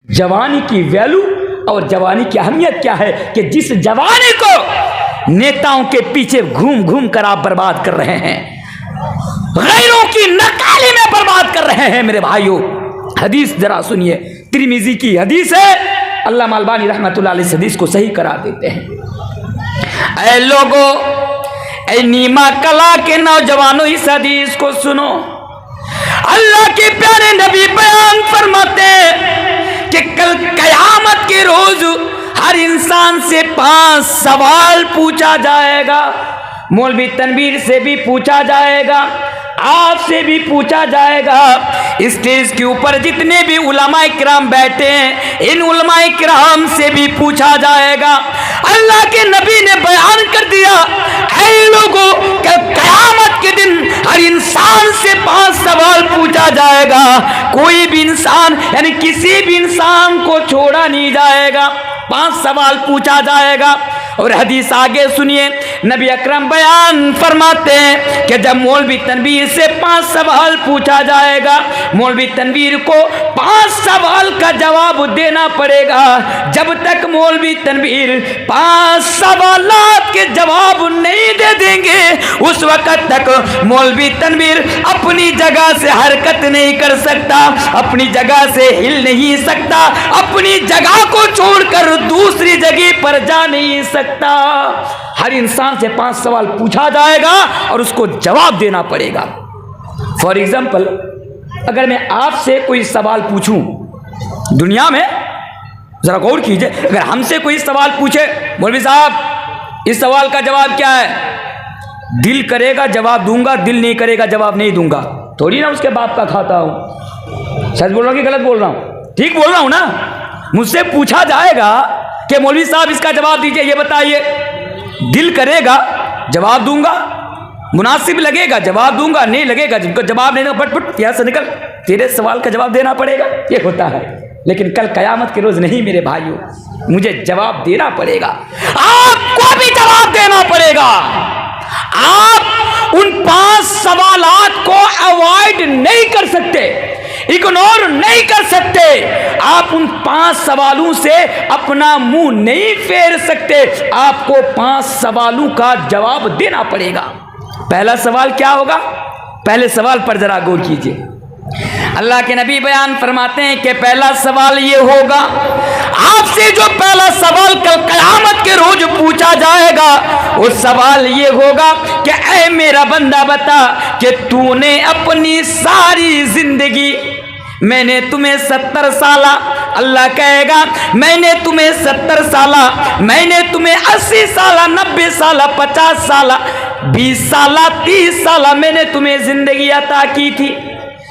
जवानी की वैल्यू और जवानी की अहमियत क्या है कि जिस जवानी को नेताओं के पीछे घूम घूम कर आप बर्बाद कर रहे हैं, गैरों की नकाली में बर्बाद कर रहे हैं। मेरे भाइयों, हदीस जरा सुनिए, तिरमिजी की हदीस है, अल्लामा अलबानी रहमतुल्लाह अलैह इस हदीस को सही करा देते हैं। ऐ लोगों, ऐ नीमा कला के नौजवानों, इस हदीस को सुनो। अल्लाह के प्यारे नबी बयान फरमाते हैं कि कल कयामत के रोज हर इंसान से 5 सवाल पूछा जाएगा। मौलवी तनवीर से भी पूछा जाएगा, आपसे भी पूछा जाएगा, स्टेज के ऊपर जितने भी उलमाए किराम बैठे हैं इन उलमाए किराम से भी पूछा जाएगा। अल्लाह के नबी ने बयान कर दिया, ऐ लोगों, क़यामत के दिन हर इंसान से 5 सवाल पूछा जाएगा। कोई भी इंसान यानी किसी भी इंसान को छोड़ा नहीं जाएगा, 5 सवाल पूछा जाएगा। और हदीस आगे सुनिए, नबी अकरम बयान फरमाते हैं कि जब मौलवी तनवीर से 5 सवाल पूछा जाएगा, मौलवी तनवीर को 5 सवाल का जवाब देना पड़ेगा। जब तक मौलवी तनवीर 5 सवालात के जवाब नहीं दे देंगे, उस वक्त तक मौलवी तनवीर अपनी जगह से हरकत नहीं कर सकता, अपनी जगह से हिल नहीं सकता, अपनी जगह को छोड़कर दूसरी जगह पर जा नहीं सकता। हर इंसान से 5 सवाल पूछा जाएगा और उसको जवाब देना पड़ेगा। फॉर एग्जाम्पल, अगर मैं आपसे कोई सवाल पूछूं दुनिया में, जरा गौर कीजिए, अगर हमसे कोई सवाल पूछे, मौलवी साहब इस सवाल का जवाब क्या है, दिल करेगा जवाब दूंगा, दिल नहीं करेगा जवाब नहीं दूंगा। थोड़ी ना उसके बाप का खाता हूं। सच बोल रहा हूं कि गलत बोल रहा हूं? ठीक बोल रहा हूं ना। मुझसे पूछा जाएगा कि मौलवी साहब इसका जवाब दीजिए, ये बताइए, दिल करेगा जवाब दूंगा, मुनासिब लगेगा जवाब दूंगा, नहीं लगेगा जिनको जवाब नहीं दूंगा, बट यहां से निकल, तेरे सवाल का जवाब देना पड़ेगा। ये होता है, लेकिन कल कयामत के रोज नहीं मेरे भाइयों, मुझे जवाब देना पड़ेगा, आपको भी जवाब देना पड़ेगा। आप उन 5 सवालात को अवॉइड नहीं कर सकते, इग्नोर नहीं कर सकते। आप उन 5 सवालों से अपना मुंह नहीं फेर सकते, आपको 5 सवालों का जवाब देना पड़ेगा। पहला सवाल क्या होगा? पहले सवाल पर जरा गौर कीजिए। अल्लाह के नबी बयान फरमाते हैं कि पहला सवाल ये होगा, आपसे जो पहला सवाल कल कयामत के रोज पूछा जाएगा, वो सवाल ये होगा कि ऐ मेरा बंदा बता कि तूने अपनी सारी जिंदगी, मैंने तुम्हें 70 साला, अल्लाह कहेगा मैंने तुम्हें 70 साला, मैंने तुम्हें 80 साला, 90 साला, 50 साला, 20 साला, 30 साला मैंने तुम्हें जिंदगी अता की थी।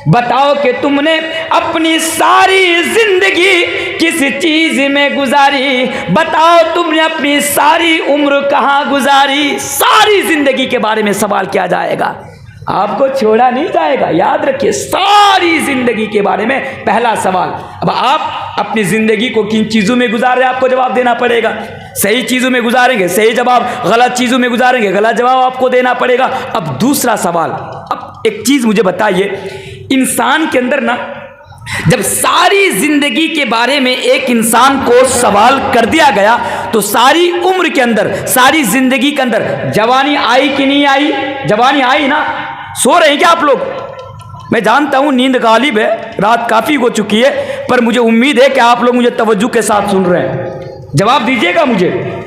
बताओ कि तुमने अपनी सारी जिंदगी किस चीज में गुजारी, बताओ तुमने अपनी सारी उम्र कहाँ गुजारी। सारी जिंदगी के बारे में सवाल किया जाएगा, आपको छोड़ा नहीं जाएगा, याद रखिए, सारी जिंदगी के बारे में पहला सवाल। अब आप अपनी जिंदगी को किन चीजों में गुजार रहे हैं, आपको जवाब देना पड़ेगा। सही चीजों में गुजारेंगे सही जवाब, गलत चीजों में गुजारेंगे गलत जवाब आपको देना पड़ेगा। अब दूसरा सवाल, अब एक चीज मुझे बताइए, इंसान के अंदर ना, जब सारी जिंदगी के बारे में एक इंसान को सवाल कर दिया गया, तो सारी उम्र के अंदर, सारी जिंदगी के अंदर जवानी आई कि नहीं आई? जवानी आई ना? सो रहे हैं क्या आप लोग? मैं जानता हूं नींद गालिब है, रात काफी हो चुकी है, पर मुझे उम्मीद है कि आप लोग मुझे तवज्जो के साथ सुन रहे हैं। जवाब दीजिएगा मुझे।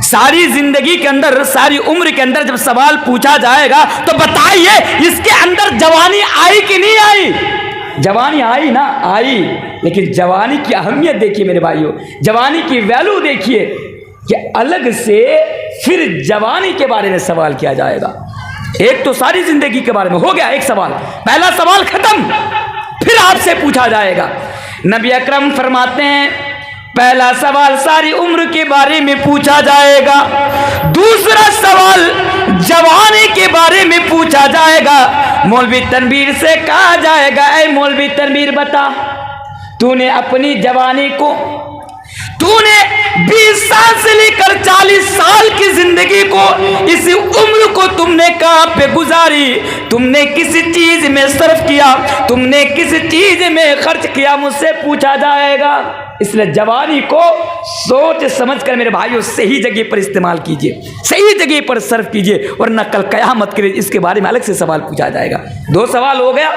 सारी जिंदगी के अंदर, सारी उम्र के अंदर जब सवाल पूछा जाएगा, तो बताइए इसके अंदर जवानी आई कि नहीं आई? जवानी आई ना? आई। लेकिन जवानी की अहमियत देखिए मेरे भाइयों, जवानी की वैल्यू देखिए कि अलग से फिर जवानी के बारे में सवाल किया जाएगा। एक तो सारी जिंदगी के बारे में हो गया, एक सवाल, पहला सवाल खत्म, फिर आपसे पूछा जाएगा। नबी अकरम फरमाते हैं पहला सवाल सारी उम्र के बारे में पूछा जाएगा, दूसरा सवाल जवानी के बारे में पूछा जाएगा। मौलवी तनवीर से कहा जाएगा, ऐ मौलवी तनवीर बता, तूने अपनी जवानी को, तूने 20 साल से लेकर 40 साल की जिंदगी को, इस उम्र को तुमने कहां पे गुजारी, तुमने किस चीज में सर्फ किया, तुमने किस चीज में खर्च किया, मुझसे पूछा जाएगा। इसलिए जवानी को सोच समझ कर मेरे भाइयों सही जगह पर इस्तेमाल कीजिए, सही जगह पर सर्व कीजिए, वरना कल कयामत के इसके बारे में अलग से सवाल पूछा जाएगा। 2 सवाल हो गया,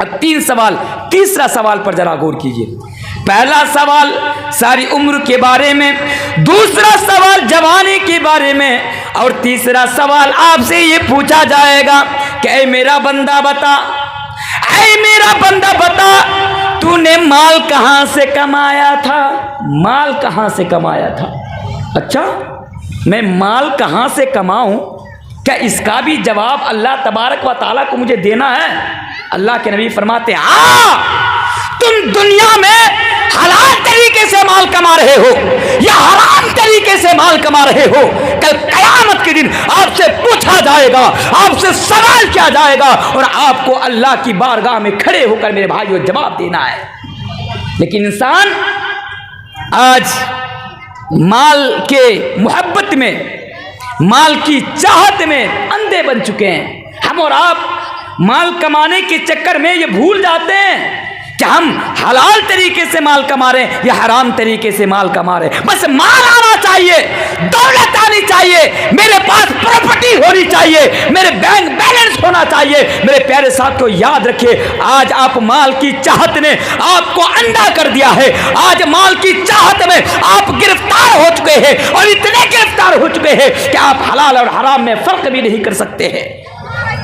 अब 3 सवाल। तीसरा सवाल पर जरा गौर कीजिए। पहला सवाल सारी उम्र के बारे में, दूसरा सवाल जवानी के बारे में, और तीसरा सवाल आपसे ये पूछा जाएगा कि ऐ मेरा बंदा बता, ऐ मेरा बंदा बता, तूने माल कहां से कमाया था? माल कहां से कमाया था? अच्छा, मैं माल कहां से कमाऊं? क्या इसका भी जवाब अल्लाह तबारक व तआला को मुझे देना है? अल्लाह के नबी फरमाते हाँ, तुम दुनिया में हलाल तरीके से माल कमा रहे हो या हराम तरीके से माल कमा रहे हो, कल कयामत के दिन आपसे पूछा जाएगा, आपसे सवाल किया जाएगा, और आपको अल्लाह की बारगाह में खड़े होकर मेरे भाइयों जवाब देना है। लेकिन इंसान आज माल के मोहब्बत में, माल की चाहत में अंधे बन चुके हैं। हम और आप माल कमाने के चक्कर में ये भूल जाते हैं कि हम हलाल तरीके से माल कमा रहे हैं या हराम तरीके से माल कमा रहे हैं। बस माल आना चाहिए, दौलत आनी चाहिए, मेरे पास प्रॉपर्टी होनी चाहिए, मेरे बैंक बैलेंस होना चाहिए। मेरे प्यारे साथियों याद रखिए, आज आप माल की चाहत ने आपको अंधा कर दिया है। आज माल की चाहत में आप गिरफ्तार हो चुके हैं, और इतने गिरफ्तार हो चुके हैं कि आप हलाल और हराम में फर्क भी नहीं कर सकते हैं।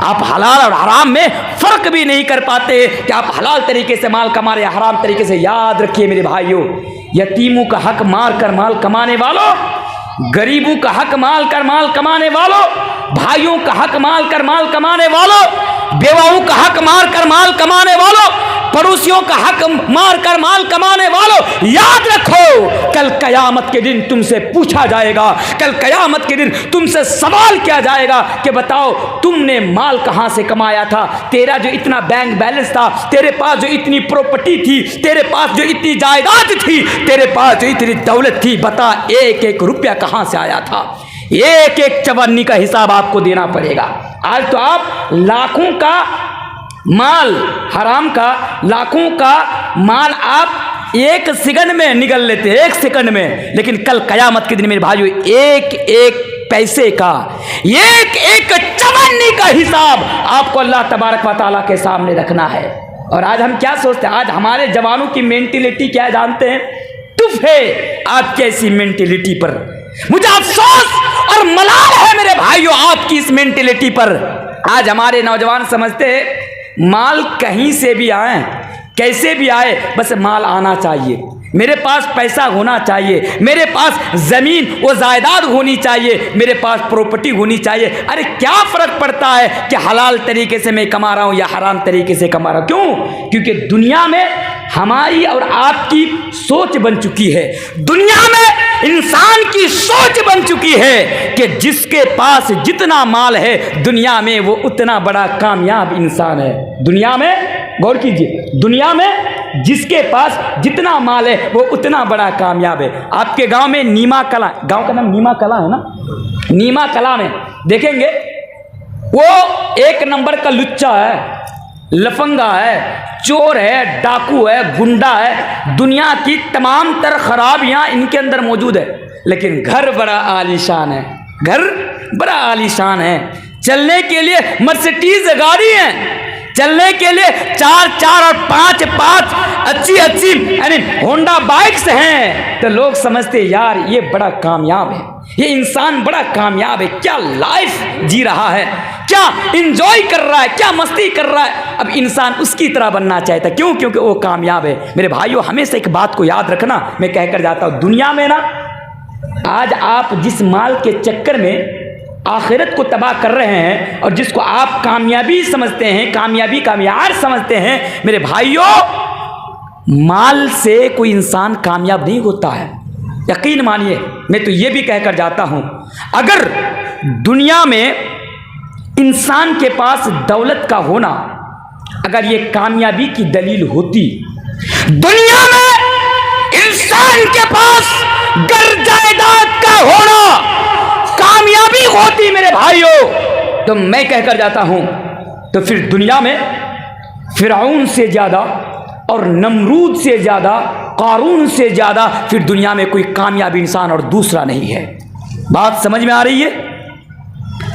आप हलाल और हराम में फर्क भी नहीं कर पाते कि आप हलाल तरीके से माल कमा रहे हैं, हराम तरीके से। याद रखिए मेरे भाइयों, यतीमों का हक मार कर माल कमाने वालों, गरीबों का हक माल कर माल कमाने वालों, भाइयों का हक माल कर माल कमाने वालों, बेवाओं का हक मार कर माल कमाने वालों, पड़ोसियों का हक मार कर माल कमाने वालों, याद रखो कल कयामत के दिन तुमसे पूछा जाएगा, कल कयामत के दिन तुमसे सवाल किया जाएगा कि बताओ तुमने माल कहां से कमाया था? तेरा जो इतना बैंक बैलेंस था, तेरे पास जो इतनी प्रॉपर्टी थी, तेरे पास जो इतनी जायदाद थी, तेरे पास जो इतनी दौलत थी, बता एक एक रुपया कहां से आया था? एक एक चवन्नी का हिसाब आपको देना पड़ेगा। आज तो आप लाखों का माल, हराम का लाखों का माल आप एक सेकंड में निगल लेते हैं, एक सेकंड में। लेकिन कल कयामत के दिन मेरे भाइयों एक एक पैसे का, एक एक चवन्नी का हिसाब आपको अल्लाह तबारक व तआला के सामने रखना है। और आज हम क्या सोचते हैं? आज हमारे जवानों की मेंटेलिटी क्या है जानते हैं? तुफ है आपकी ऐसी मेंटेलिटी पर। मुझे अफसोस और मलाल है मेरे भाइयों आपकी इस मेंटेलिटी पर। आज हमारे नौजवान समझते हैं माल कहीं से भी आए, कैसे भी आए, बस माल आना चाहिए, मेरे पास पैसा होना चाहिए, मेरे पास जमीन वो जायदाद होनी चाहिए, मेरे पास प्रॉपर्टी होनी चाहिए। अरे क्या फर्क पड़ता है कि हलाल तरीके से मैं कमा रहा हूं या हराम तरीके से कमा रहा हूं? क्यों? क्योंकि दुनिया में हमारी और आपकी सोच बन चुकी है, दुनिया में इंसान की सोच बन चुकी है कि जिसके पास जितना माल है दुनिया में वो उतना बड़ा कामयाब इंसान है। दुनिया में गौर कीजिए, दुनिया में जिसके पास जितना माल है वो उतना बड़ा कामयाब है। आपके गांव में नीमा कला, गांव का नाम नीमा कला है ना, नीमा कला में देखेंगे वो एक नंबर का लुच्चा है, लफंगा है, चोर है, डाकू है, गुंडा है, दुनिया की तमाम तर खराबियां इनके अंदर मौजूद है। लेकिन घर बड़ा आलीशान है, घर बड़ा आलीशान है, चलने के लिए मर्सिडीज गाड़ी है, चलने के लिए 4 और 5 अच्छी यानी होंडा बाइक्स हैं। तो लोग समझते यार ये बड़ा कामयाब है, ये इंसान बड़ा कामयाब है, क्या लाइफ जी रहा है, क्या इंजॉय कर रहा है, क्या मस्ती कर रहा है। अब इंसान उसकी तरह बनना चाहता है। क्यों? क्योंकि वो कामयाब है। मेरे भाइयों हमेशा एक बात को याद रखना, मैं कहकर जाता हूं, दुनिया में ना आज आप जिस माल के चक्कर में आखिरत को तबाह कर रहे हैं और जिसको आप कामयाबी समझते हैं, कामयार समझते हैं, मेरे भाइयों माल से कोई इंसान कामयाब नहीं होता है। यकीन मानिए, मैं तो ये भी कहकर जाता हूं, अगर दुनिया में इंसान के पास दौलत का होना अगर ये कामयाबी की दलील होती, दुनिया में इंसान के पास घर होती मेरे भाइयों तो मैं कहकर जाता हूं, तो फिर दुनिया में फिरौन से ज़्यादा और नमरूद से ज़्यादा, कारून से ज़्यादा फिर दुनिया में कोई कामयाब इंसान और दूसरा नहीं है। बात समझ में आ रही है?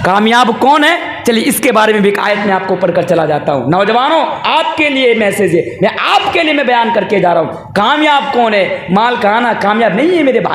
कामयाब कौन है? चलिए इसके बारे में भी एक आयत में आपको पढ़कर चला जाता हूं। नौजवानों, आपके लिए मैसेज है, मैं आपके लिए मैं बयान करके जा रहा हूं। कामयाब कौन है? माल कहाना कामयाब नहीं है मेरे भाई।